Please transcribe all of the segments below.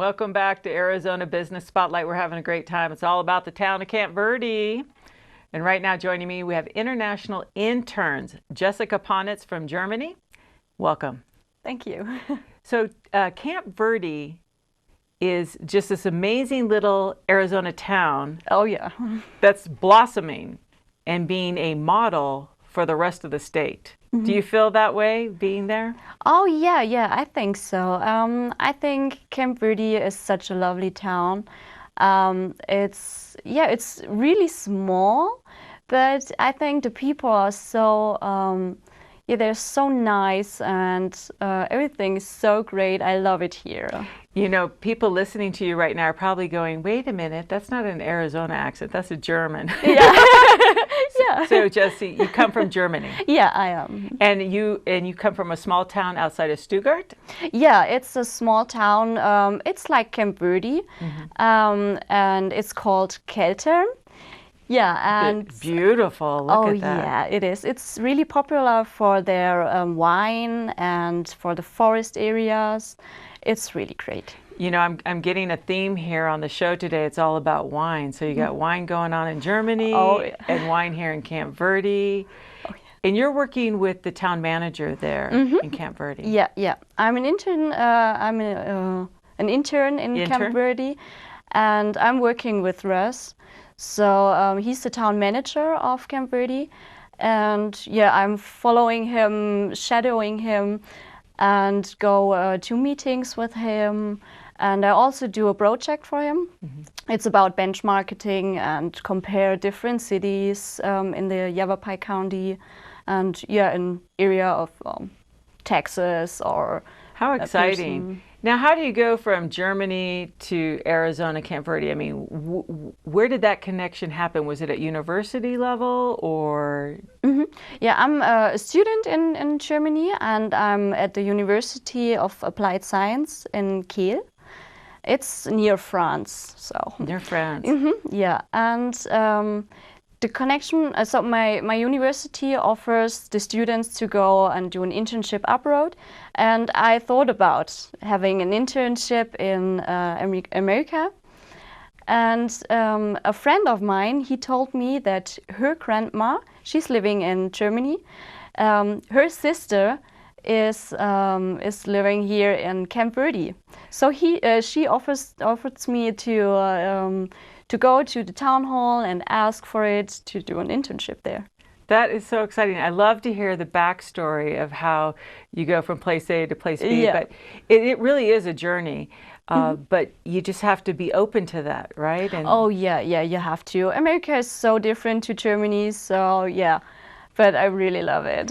Welcome back to Arizona Business Spotlight. We're having a great time. It's all about the town of Camp Verde. And right now joining me, we have international interns, Jessica Ponitz from Germany. Welcome. Thank you. So Camp Verde is just this amazing little Arizona town. Oh, yeah. That's blossoming and being a model for the rest of the state. Mm-hmm. Do you feel that way being there? Oh, yeah, I think so. I think Camp Verde is such a lovely town. It's really small, but I think the people are so, they're so nice, and everything is so great. I love it here. You know, people listening to you right now are probably going, wait a minute, that's not an Arizona accent, that's a German. Yeah. Yeah. So Jesse, you come from Germany. Yeah, I am. And you come from a small town outside of Stuttgart? Yeah, it's a small town. It's like Camp Verde, and it's called Keltern. Yeah, and beautiful. Look at that. Yeah, it is. It's really popular for their wine and for the forest areas. It's really great. You know, I'm getting a theme here on the show today. It's all about wine. So you got wine going on in Germany and wine here in Camp Verde. Oh, yeah. And you're working with the town manager there in Camp Verde. Yeah. I'm an intern. An intern in Camp Verde, and I'm working with Russ. So he's the town manager of Camp Verde, and yeah, I'm following him, shadowing him, and go to meetings with him. And I also do a project for him. It's about benchmarking and compare different cities in the Yavapai County, and in area of Texas or. How exciting! Now, how do you go from Germany to Arizona, Camp Verde? I mean, where did that connection happen? Was it at university level or? Yeah, I'm a student in Germany, and I'm at the University of Applied Science in Kiel. It's near France, so. Near France. Yeah, and the connection, so my university offers the students to go and do an internship abroad, and I thought about having an internship in America. And a friend of mine, he told me that her grandma, she's living in Germany, her sister is living here in Camp Verde. So she offers me to go to the town hall and ask for it to do an internship there. That is so exciting. I love to hear the backstory of how you go from place A to place B, but it really is a journey. But you just have to be open to that, right? And oh, yeah, you have to. America is so different to Germany, so yeah, but I really love it.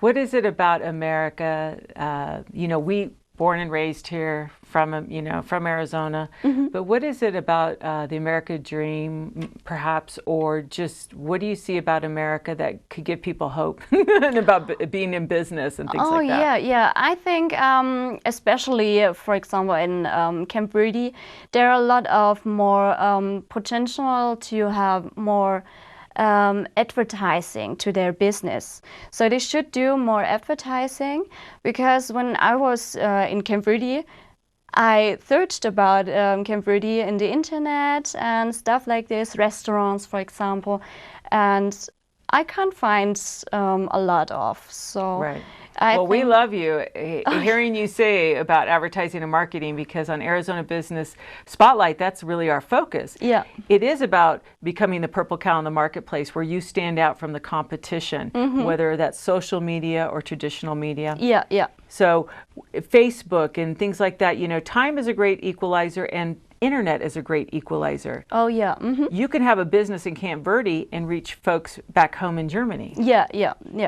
What is it about America? We born and raised here from Arizona, but what is it about the America dream, perhaps, or just what do you see about America that could give people hope and about being in business and things like that? Oh, yeah. I think, especially, for example, in Camp Verde, there are a lot of more potential to have more advertising to their business. So they should do more advertising, because when I was in Camp Verde, I searched about Camp Verde in the internet and stuff like this, restaurants, for example, and I can't find a lot of. So right. We love you hearing you say about advertising and marketing, because on Arizona Business Spotlight, that's really our focus. Yeah. It is about becoming the purple cow in the marketplace where you stand out from the competition, whether that's social media or traditional media. Yeah. So Facebook and things like that, time is a great equalizer, and internet is a great equalizer. Oh, yeah. You can have a business in Camp Verde and reach folks back home in Germany. Yeah,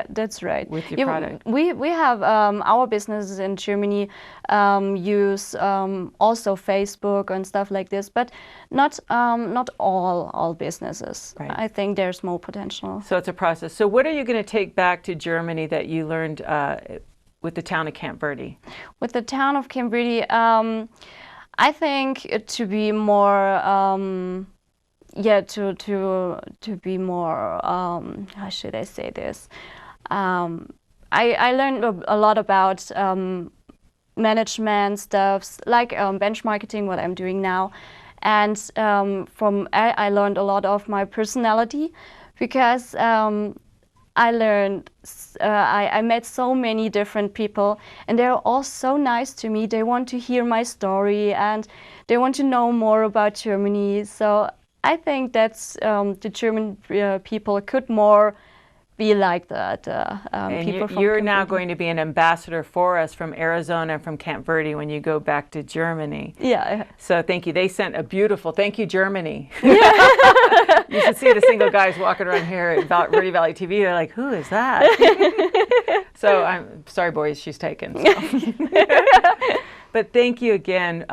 that's right. With your product. We have our businesses in Germany use also Facebook and stuff like this, but not all businesses. Right. I think there's more potential. So it's a process. So what are you going to take back to Germany that you learned with the town of Camp Verde? With the town of Camp Verde, I think to be more, to be more, how should I say this? I learned a lot about management stuffs, like benchmarking, what I'm doing now. And I learned a lot of my personality, because I learned, I met so many different people, and they're all so nice to me. They want to hear my story, and they want to know more about Germany. So I think that's the German people could more be like that. And People from you're Camp now Verde. going to be an ambassador for us from Arizona and from Camp Verde when you go back to Germany. Yeah. So thank you. They sent a beautiful, thank you, Germany. You should see the single guys walking around here at Verde Valley TV. They're like, who is that? So I'm sorry, boys, she's taken. So. But thank you again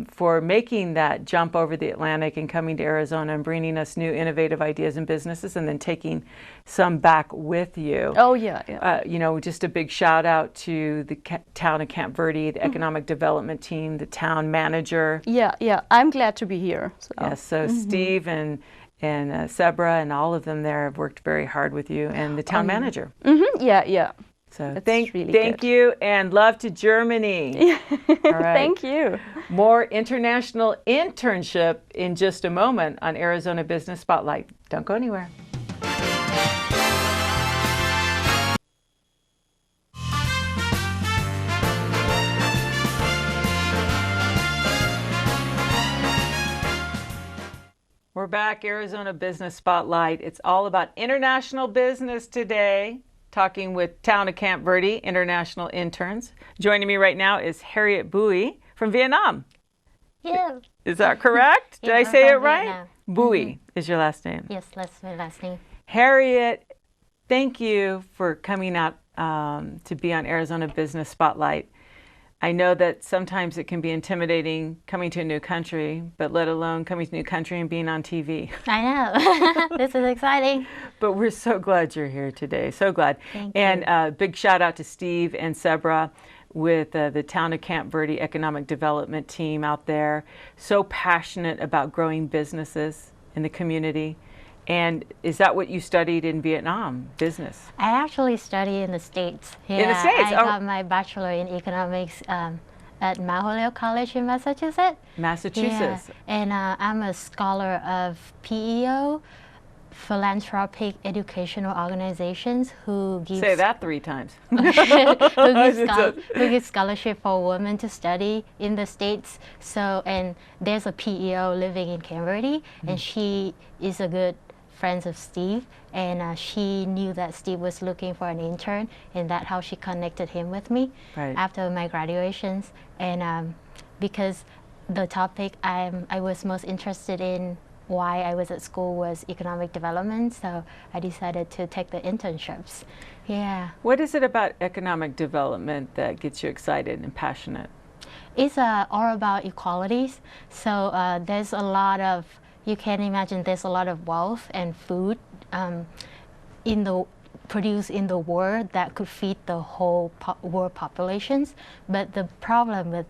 for making that jump over the Atlantic and coming to Arizona and bringing us new innovative ideas and businesses, and then taking some back with you. Oh, yeah. You know, just a big shout out to the town of Camp Verde, the economic development team, the town manager. Yeah. I'm glad to be here. So. Yes, so Steve and Sebra and all of them there have worked very hard with you, and the town manager. Yeah. So That's thank really you, and love to Germany. All right. Thank you. More international internship in just a moment on Arizona Business Spotlight. Don't go anywhere. We're back, Arizona Business Spotlight. It's all about international business today, talking with Town of Camp Verde international interns. Joining me right now is Harriet Bui from Vietnam. Yeah. Is that correct? Did I I'm say it from right? Vietnam. Bui is your last name. Yes, that's my last name. Harriet, thank you for coming out to be on Arizona Business Spotlight. I know that sometimes it can be intimidating coming to a new country, but let alone coming to a new country and being on TV. I know. This is exciting. But we're so glad you're here today. So glad. Thank And big shout out to Steve and Sebra with the Town of Camp Verde Economic Development team out there. So passionate about growing businesses in the community. And is that what you studied in Vietnam, business? I actually study in the States. Yeah, In the States? I got my bachelor in economics at Mount Holyoke College in Massachusetts. Massachusetts. Yeah. And I'm a scholar of PEO, philanthropic educational organizations, who gives Say that 3 times. who gives scholarship for women to study in the States. So, and there's a PEO living in Camp Verde, and she is a good friend of Steve, and she knew that Steve was looking for an intern, and that's how she connected him with me after my graduations. And because the topic I was most interested in why I was at school was economic development, so I decided to take the internships. Yeah. What is it about economic development that gets you excited and passionate? It's all about equalities. So there's a lot of, you can imagine there's a lot of wealth and food produced in the world that could feed the whole world populations. But the problem with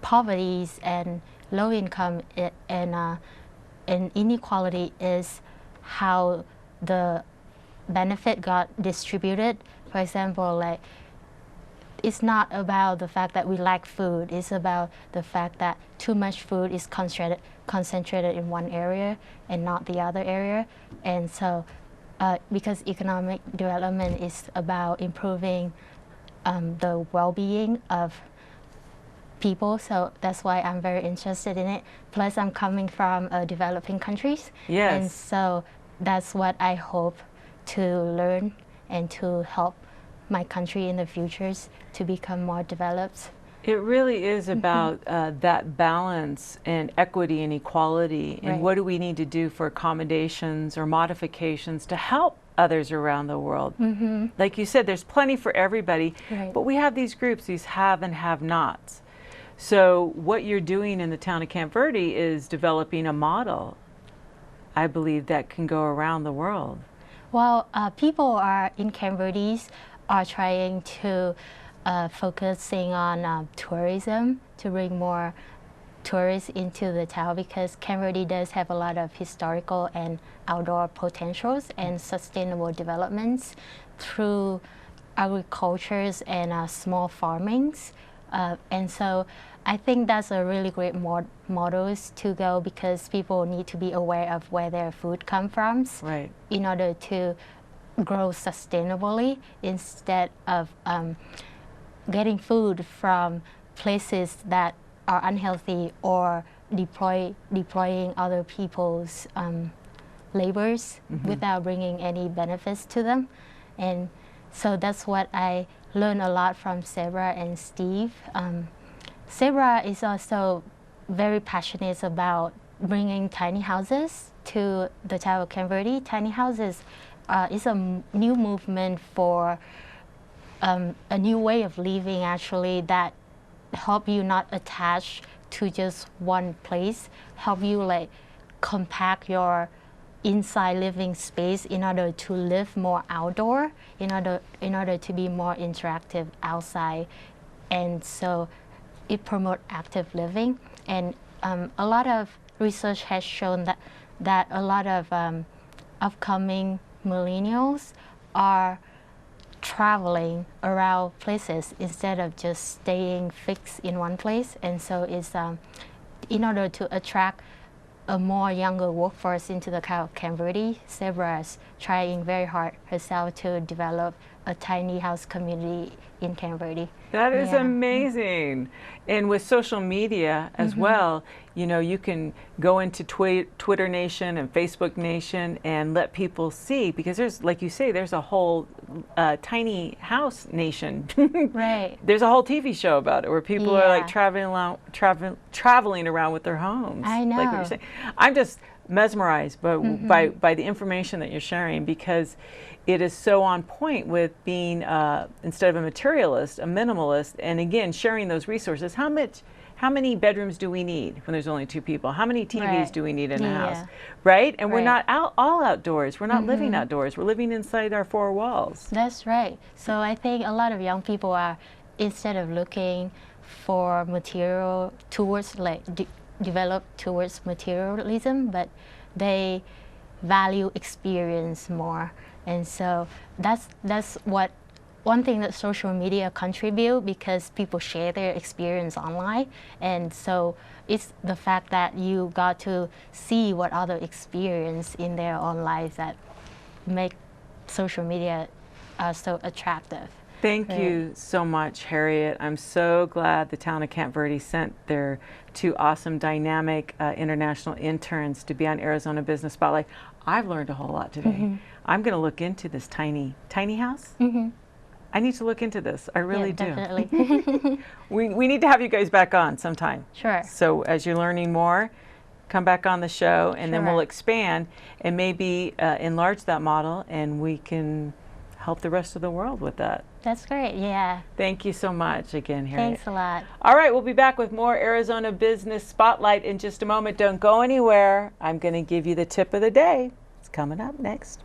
poverty and low income and inequality is how the benefit got distributed. For example, like, it's not about the fact that we lack food. It's about the fact that too much food is concentrated in one area and not the other area. And so because economic development is about improving the well-being of people, so that's why I'm very interested in it. Plus, I'm coming from developing countries. Yes. And so that's what I hope to learn and to help my country in the futures to become more developed. It really is about that balance and equity and equality, and what do we need to do for accommodations or modifications to help others around the world. Like you said, there's plenty for everybody, but we have these groups, these have and have nots. So what you're doing in the town of Camp Verde is developing a model, I believe, that can go around the world. Well, people in Camp Verde are trying to focusing on tourism to bring more tourists into the town, because Camp Verde does have a lot of historical and outdoor potentials and sustainable developments through agricultures and small farmings. And so I think that's a really great models to go, because people need to be aware of where their food comes from, Right. in order to grow sustainably, instead of getting food from places that are unhealthy or deploying other people's labors without bringing any benefits to them. And so that's what I learned a lot from Sarah and Steve. Sarah is also very passionate about bringing tiny houses to the town of Camp Verde. Tiny houses is a new movement for a new way of living, actually, that help you not attach to just one place, help you like compact your inside living space in order to live more outdoor, in order to be more interactive outside. And so it promotes active living. And a lot of research has shown that a lot of upcoming millennials are traveling around places instead of just staying fixed in one place. And so it's in order to attract a more younger workforce into the Camp Verde, Sarah is trying very hard herself to develop a tiny house community in Camp Verde. That is amazing. And with social media as well, you know, you can go into Twitter Nation and Facebook Nation and let people see, because there's, like you say, there's a whole tiny house nation. Right. There's a whole TV show about it where people are like traveling around with their homes. I know. Like what you're saying. I'm just mesmerized by the information that you're sharing, because it is so on point with being, instead of a materialist, a minimalist, and again, sharing those resources. How many bedrooms do we need when there's only 2 people? How many TVs do we need in a house? Right? And we're not all outdoors. We're not living outdoors. We're living inside our 4 walls. That's right. So I think a lot of young people are, instead of looking for material towards like develop towards materialism, but they value experience more. And so that's what one thing that social media contribute, because people share their experience online. And so it's the fact that you got to see what other experience in their own lives that make social media so attractive. Thank you so much, Harriet. I'm so glad the town of Camp Verde sent their 2 awesome, dynamic international interns to be on Arizona Business Spotlight. I've learned a whole lot today. I'm going to look into this tiny house. I need to look into this. I really do. Definitely. We need to have you guys back on sometime. Sure. So as you're learning more, come back on the show, and then we'll expand and maybe enlarge that model, and we can help the rest of the world with that. That's great. Yeah. Thank you so much again, Harriet. Thanks a lot. All right, we'll be back with more Arizona Business Spotlight in just a moment. Don't go anywhere. I'm going to give you the tip of the day. It's coming up next.